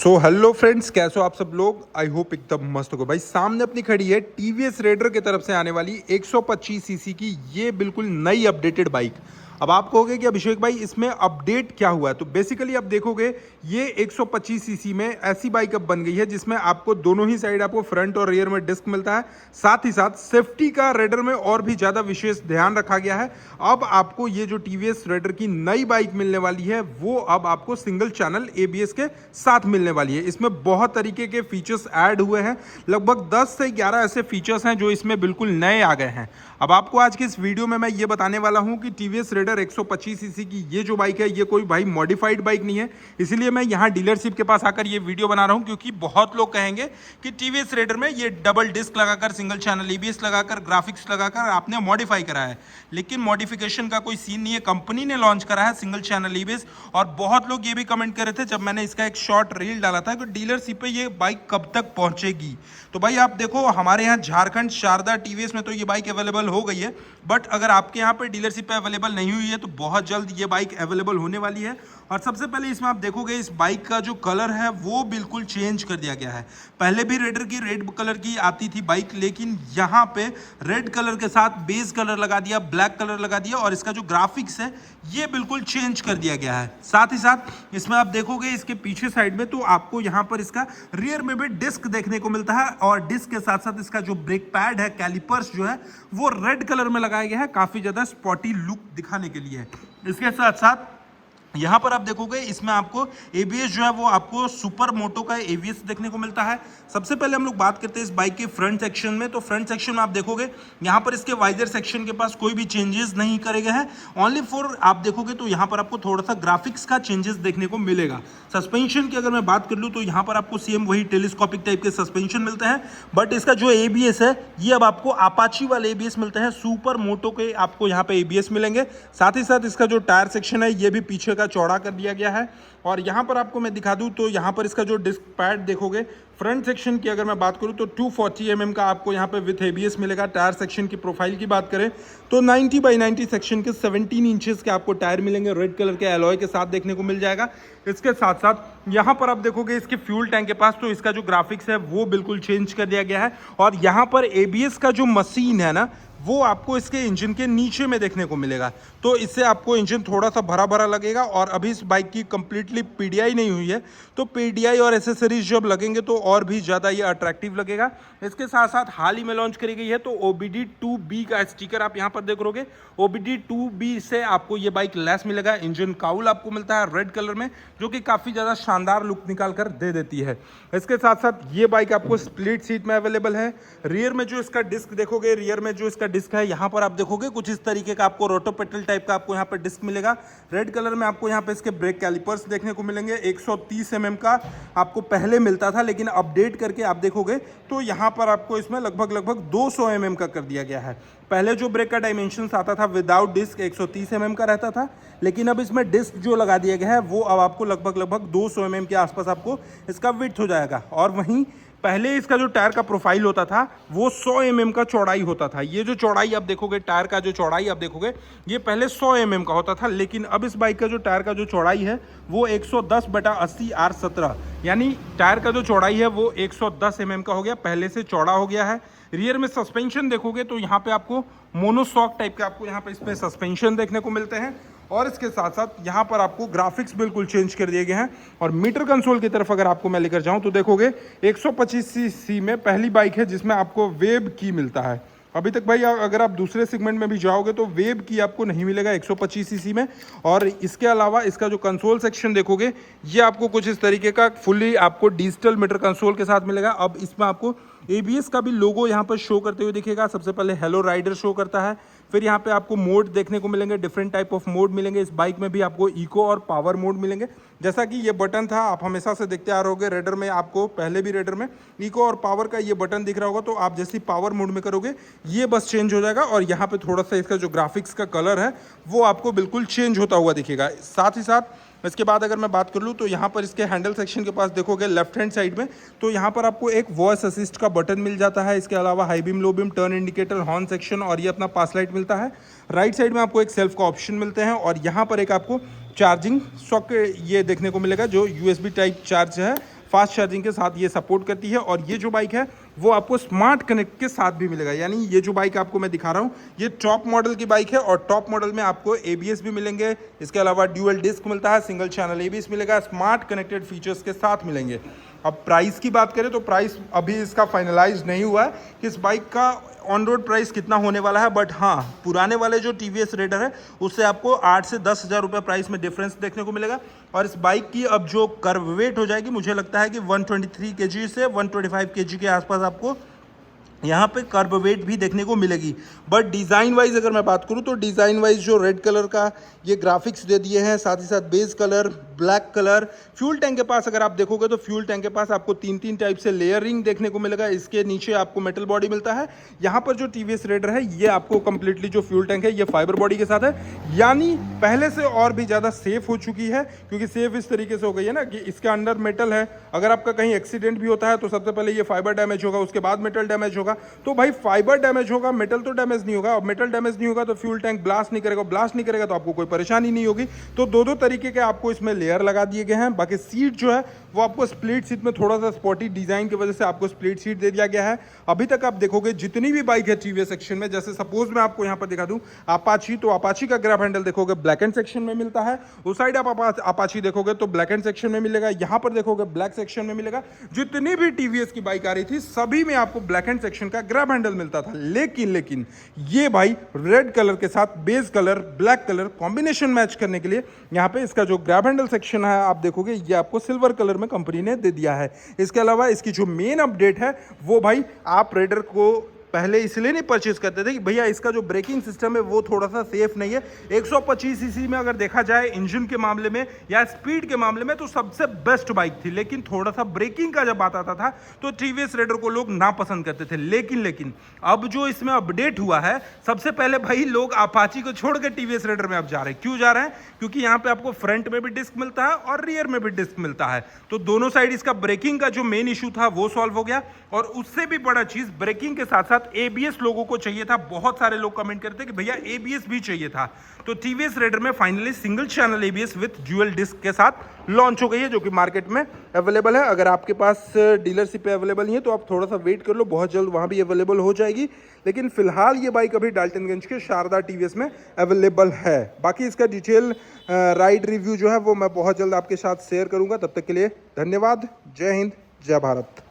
So hello friends, कैसे हो आप सब लोग। आई होप एकदम मस्त होगा। भाई सामने अपनी खड़ी है टीवीएस रेडर की तरफ से आने वाली 125 सीसी की ये बिल्कुल नई अपडेटेड बाइक। अब आप कहोगे कि अभिषेक भाई इसमें अपडेट क्या हुआ है, तो बेसिकली आप देखोगे ये 125 सीसी में ऐसी बाइक अब बन गई है जिसमें आपको दोनों ही साइड आपको फ्रंट और रियर में डिस्क मिलता है। साथ ही साथ सेफ्टी का रेडर में और भी ज़्यादा विशेष ध्यान रखा गया है। अब आपको ये जो टीवीएस रेडर की नई बाइक मिलने वाली है वो अब आपको सिंगल चैनल एबीएस के साथ मिलने वाली है। इसमें बहुत तरीके के फीचर्स ऐड हुए हैं, लगभग 10 से 11 ऐसे फीचर्स हैं जो इसमें बिल्कुल नए आ गए हैं। अब आपको आज की इस वीडियो में मैं ये बताने वाला हूं कि टीवीएस रेडर 125 सीसी की ये जो बाइक है ये कोई भाई मॉडिफाइड बाइक नहीं है। इसीलिए मैं यहां डीलरशिप के पास आकर ये वीडियो बना रहा हूं, क्योंकि बहुत लोग कहेंगे कि टीवीएस रेडर में ये डबल डिस्क लगाकर, सिंगल चैनल एबीएस लगाकर, ग्राफिक्स लगाकर आपने मॉडिफाई करा है। लेकिन मॉडिफिकेशन का कोई सीन नहीं है, कंपनी ने लॉन्च करा है सिंगल चैनल एबीएस। और बहुत लोग ये भी कमेंट कर रहे थे जब मैंने इसका एक शॉर्ट रील डाला था कि डीलरशिप पे ये बाइक कब तक पहुंचेगी। तो भाई आप देखो, हमारे यहाँ झारखंड शारदा टीवीएस में तो ये बाइक अवेलेबल हो गई है, बट अगर आपके यहाँ पे डीलरशिप पे अवेलेबल नहीं हुई है तो बहुत जल्द ये बाइक अवेलेबल होने वाली है। और सबसे पहले इसमें आप देखोगे इस बाइक का जो कलर है वो बिल्कुल चेंज कर दिया गया है। पहले भी रेडर की रेड कलर की आती थी बाइक, लेकिन यहाँ पे रेड कलर के साथ बेस कलर लगा दिया, ब्लैक कलर लगा दिया, और इसका जो ग्राफिक्स है ये बिल्कुल चेंज कर दिया गया है। साथ ही साथ इसमें आप देखोगे इसके पीछे साइड में तो आपको यहाँ पर इसका रियर में भी डिस्क देखने को मिलता है, और डिस्क के साथ साथ इसका जो ब्रेक पैड है, कैलिपर्स जो है वो रेड कलर में लगाया गया है, काफी ज्यादा स्पॉटी लुक दिखाने के लिए। इसके साथ साथ यहां पर आप देखोगे इसमें आपको एबीएस जो है वो आपको सुपर मोटो का एबीएस देखने को मिलता है। सबसे पहले हम लोग बात करते हैं इस बाइक के फ्रंट सेक्शन में। तो फ्रंट सेक्शन में आप देखोगे यहां पर इसके वाइजर सेक्शन के पास कोई भी चेंजेस नहीं करे गए हैं। ओनली फॉर आप देखोगे तो यहां पर आपको थोड़ा सा ग्राफिक्स का चेंजेस देखने को मिलेगा। सस्पेंशन की अगर मैं बात कर लूं तो यहां पर आपको सेम वही टेलीस्कोपिक टाइप के सस्पेंशन मिलते हैं, बट इसका जो एबीएस है ये अब आपको अपाची वाले एबीएस मिलते हैं, सुपर मोटो के आपको यहाँ पे एबीएस मिलेंगे। साथ ही साथ इसका जो टायर सेक्शन है ये भी पीछे का चौड़ा कर दिया गया है। और यहाँ पर आपको मैं दिखा दूं तो यहाँ पर इसका जो डिस्क पैड देखोगे फ्रंट सेक्शन की अगर मैं बात करूं तो 240 mm का आपको यहाँ पे विथ एबीएस मिलेगा। टायर सेक्शन की प्रोफाइल की बात करें तो 90x90 सेक्शन के 17 इंचेस के आपको टायर मिलेंगे, रेड कलर के एलॉय के साथ देखने को मिल जाएगा। इसके साथ साथ यहाँ पर आप देखोगे इसके फ्यूल टैंक के पास तो इसका जो ग्राफिक्स है वो बिल्कुल चेंज कर दिया गया है। और यहाँ पर एबीएस का जो मशीन है ना वो आपको इसके इंजन के नीचे में देखने को मिलेगा, तो इससे आपको इंजन थोड़ा सा भरा भरा लगेगा। और अभी इस बाइक की कंप्लीटली पीडीआई नहीं हुई है, तो पीडीआई और एसेसरीज जब लगेंगे तो और भी ज़्यादा ये अट्रैक्टिव लगेगा। इसके साथ साथ हाल ही में लॉन्च करी गई है तो OBD2B का स्टिकर आप यहाँ पर देखोगे। OBD2B से आपको ये बाइक लेस मिलेगा। इंजन काउल आपको मिलता है रेड कलर में, जो कि काफ़ी ज़्यादा शानदार लुक निकाल कर दे देती है। इसके साथ साथ ये बाइक आपको स्प्लिट सीट में अवेलेबल है। रियर में जो इसका डिस्क देखोगे, रियर में जो इसका डिस्क है यहाँ पर आप देखोगे कुछ इस तरीके का आपको रोटोपेटल टाइप का आपको यहाँ पे डिस्क मिलेगा। रेड कलर में आपको यहाँ पे इसके ब्रेक कैलिपर्स देखने को मिलेंगे। 130 mm का आपको पहले मिलता था, लेकिन अपडेट करके आप देखोगे तो यहाँ पर आपको इसमें लगभग 200 mm का कर दिया गया है। पहले जो ब्रेक का डायमेंशन आता था विदाउट डिस्क 130 mm का रहता था, लेकिन अब इसमें डिस्क जो लगा दिया गया है वो अब आपको लगभग 200 mm के आसपास आपको इसका विड्थ हो जाएगा। और वहीं पहले इसका जो टायर का प्रोफाइल होता था वो 100 mm का चौड़ाई होता था। ये जो चौड़ाई आप देखोगे, टायर का जो चौड़ाई आप देखोगे ये पहले 100 mm का होता था, लेकिन अब इस बाइक का जो टायर का जो चौड़ाई है वो 110/80 R17, यानी टायर का जो चौड़ाई है वो 110 mm का हो गया, पहले से चौड़ा हो गया है। रियर में सस्पेंशन देखोगे तो यहाँ पे आपको मोनोशॉक टाइप के आपको यहाँ पे इसमें सस्पेंशन देखने को मिलते हैं। और इसके साथ साथ यहाँ पर आपको ग्राफिक्स बिल्कुल चेंज कर दिए गए हैं। और मीटर कंसोल की तरफ अगर आपको मैं लेकर जाऊँ तो देखोगे 125 सीसी में पहली बाइक है जिसमें आपको वेब की मिलता है। अभी तक भाई अगर आप दूसरे सेगमेंट में भी जाओगे तो वेब की आपको नहीं मिलेगा 125 सीसी में। और इसके अलावा इसका जो कंसोल सेक्शन देखोगे ये आपको कुछ इस तरीके का फुली आपको डिजिटल मीटर कंसोल के साथ मिलेगा। अब इसमें आपको एबीएस का भी लोगो यहाँ पर शो करते हुए दिखेगा। सबसे पहले हेलो राइडर शो करता है, फिर यहाँ पे आपको मोड देखने को मिलेंगे, डिफरेंट टाइप ऑफ मोड मिलेंगे। इस बाइक में भी आपको इको और पावर मोड मिलेंगे। जैसा कि ये बटन था आप हमेशा से देखते आ रहे होगे रेडर में, आपको पहले भी रेडर में इको और पावर का ये बटन दिख रहा होगा, तो आप जैसे पावर मोड में करोगे ये बस चेंज हो जाएगा। और यहाँ पे थोड़ा सा इसका जो ग्राफिक्स का कलर है वो आपको बिल्कुल चेंज होता हुआ दिखेगा। साथ ही साथ इसके बाद अगर मैं बात कर लूँ तो यहाँ पर इसके हैंडल सेक्शन के पास देखोगे लेफ्ट हैंड साइड में तो यहाँ पर आपको एक वॉइस असिस्ट का बटन मिल जाता है। इसके अलावा high beam, low beam, turn indicator, horn section और ये अपना पास लाइट मिलता है। राइट साइड में आपको एक सेल्फ का ऑप्शन मिलते हैं और यहाँ पर एक आपको चार्जिंग सॉकेट ये देखने को मिलेगा जो USB टाइप चार्ज है फास्ट चार्जिंग के साथ ये सपोर्ट करती है। और ये जो बाइक है वो आपको स्मार्ट कनेक्ट के साथ भी मिलेगा, यानी ये जो बाइक आपको मैं दिखा रहा हूँ ये टॉप मॉडल की बाइक है और टॉप मॉडल में आपको ABS भी मिलेंगे, इसके अलावा ड्यूअल डिस्क मिलता है, सिंगल चैनल ABS मिलेगा, स्मार्ट कनेक्टेड फीचर्स के साथ मिलेंगे। अब प्राइस की बात करें तो प्राइस अभी इसका फाइनलाइज नहीं हुआ है कि इस बाइक का ऑन रोड प्राइस कितना होने वाला है, बट हाँ पुराने वाले जो TVS रेडर है उससे आपको 8 से 10 हज़ार रुपये प्राइस में डिफरेंस देखने को मिलेगा। और इस बाइक की अब जो कर्व वेट हो जाएगी मुझे लगता है कि 123 kg से 125 kg के आसपास आपको यहाँ पे कर्ब वेट भी देखने को मिलेगी। बट डिज़ाइन वाइज अगर मैं बात करूँ तो डिज़ाइन वाइज जो रेड कलर का ये ग्राफिक्स दे दिए हैं, साथ ही साथ base colour, black colour, fuel tank के पास अगर आप देखोगे तो फ्यूल टैंक के पास आपको 3 टाइप से लेयरिंग देखने को मिलेगा। इसके नीचे आपको मेटल बॉडी मिलता है। यहाँ पर जो TVS रेडर है ये आपको कंप्लीटली जो फ्यूल टैंक है ये फाइबर बॉडी के साथ है, यानी पहले से और भी ज़्यादा सेफ हो चुकी है। क्योंकि सेफ इस तरीके से हो गई है ना कि इसके अंदर मेटल है, अगर आपका कहीं एक्सीडेंट भी होता है तो सबसे पहले ये फाइबर डैमेज होगा, उसके बाद मेटल डैमेज होगा। तो भाई फाइबर डैमेज होगा, मेटल तो डैमेज नहीं होगा। और मेटल डैमेज नहीं होगा तो फ्यूल टैंक ब्लास्ट नहीं करेगा, ब्लास्ट नहीं करेगा तो आपको कोई परेशानी नहीं होगी। तो दो तरीके के आपको इसमें लेयर लगा दिए गए हैं। बाकी सीट जो है वो आपको स्प्लिट सीट में थोड़ा सा स्पॉटी डिजाइन की वजह से आपको स्प्लिट सीट दे दिया गया है। अभी तक आप देखोगे जितनी भी बाइक है TVS सेक्शन में, जैसे सपोज मैं आपको यहाँ पर दिखा दूं अपाची, तो अपाची का ग्रैब हैंडल देखोगे ब्लैक एंड सेक्शन में मिलता है। उस साइड आप अपाची देखोगे तो ब्लैक एंड सेक्शन में मिलेगा, यहाँ पर देखोगे ब्लैक सेक्शन में मिलेगा। जितनी भी TVS की बाइक आ रही थी सभी में आपको ब्लैक एंड सेक्शन का ग्रैब हैंडल मिलता था। लेकिन ये भाई रेड कलर के साथ base colour, black colour combination match करने के लिए यहाँ पे इसका जो ग्रैब हैंडल सेक्शन है आप देखोगे ये आपको सिल्वर कलर में कंपनी ने दे दिया है। इसके अलावा इसकी जो मेन अपडेट है वो भाई आप रेडर को पहले इसलिए नहीं परचेज करते थे कि भैया इसका जो ब्रेकिंग सिस्टम है वो थोड़ा सा सेफ नहीं है। 125 सीसी में अगर देखा जाए इंजन के मामले में या स्पीड के मामले में तो सबसे बेस्ट बाइक थी, लेकिन थोड़ा सा ब्रेकिंग का जब बात आता था तो TVS रेडर को लोग नापसंद करते थे। लेकिन अब जो इसमें अपडेट हुआ है, सबसे पहले भाई लोग अपाची को छोड़ के TVS रेडर में अब जा रहे हैं। क्यों जा रहे हैं? क्योंकि यहाँ पे आपको फ्रंट में भी डिस्क मिलता है और रियर में भी डिस्क मिलता है, तो दोनों साइड इसका ब्रेकिंग का जो मेन इशू था वो सॉल्व हो गया। और उससे भी बड़ा चीज ब्रेकिंग के साथ साथ ABS लोगों को चाहिए था। बहुत सारे लोग कमेंट करते कि भैया ABS भी चाहिए था, तो TVS रेडर में finally single channel ABS with dual disc के साथ लॉन्च हो गई है, जो कि मार्केट में अवेलेबल है। अगर आपके पास डीलरशिप पे अवेलेबल नहीं है तो आप थोड़ा सा वेट कर लो, बहुत जल्द वहां भी अवेलेबल हो जाएगी। लेकिन फिलहाल ये बाइक अभी डाल्टनगंज के शारदा TVS में अवेलेबल है। बाकी इसका डिटेल राइड रिव्यू जो है वो मैं बहुत जल्द आपके साथ शेयर करूंगा। तब तक के लिए धन्यवाद। जय हिंद, जय भारत।